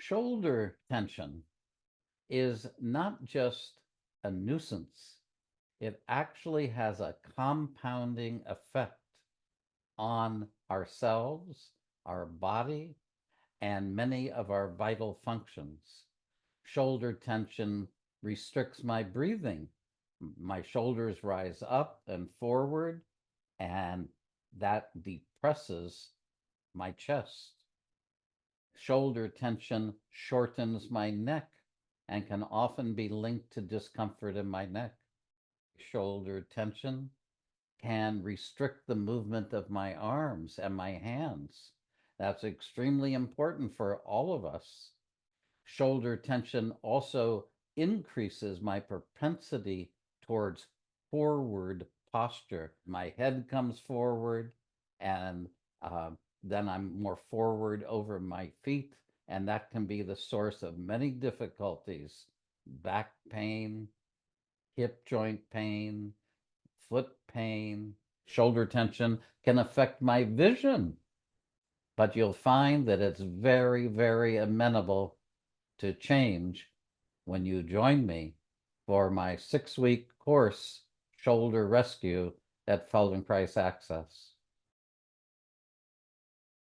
Shoulder tension is not just a nuisance, it actually has a compounding effect on ourselves, our body, and many of our vital functions. Shoulder tension restricts my breathing. My shoulders rise up and forward, and that depresses my chest. Shoulder tension shortens my neck and can often be linked to discomfort in my neck. Shoulder tension can restrict the movement of my arms and my hands. That's extremely important for all of us. Shoulder tension also increases my propensity towards forward posture. My head comes forward, and then I'm more forward over my feet, and that can be the source of many difficulties: back pain, hip joint pain, foot pain. Shoulder tension can affect my vision, but you'll find that it's very, very amenable to change when you join me for my 6-week course, Shoulder Rescue, at Feldenkrais Access.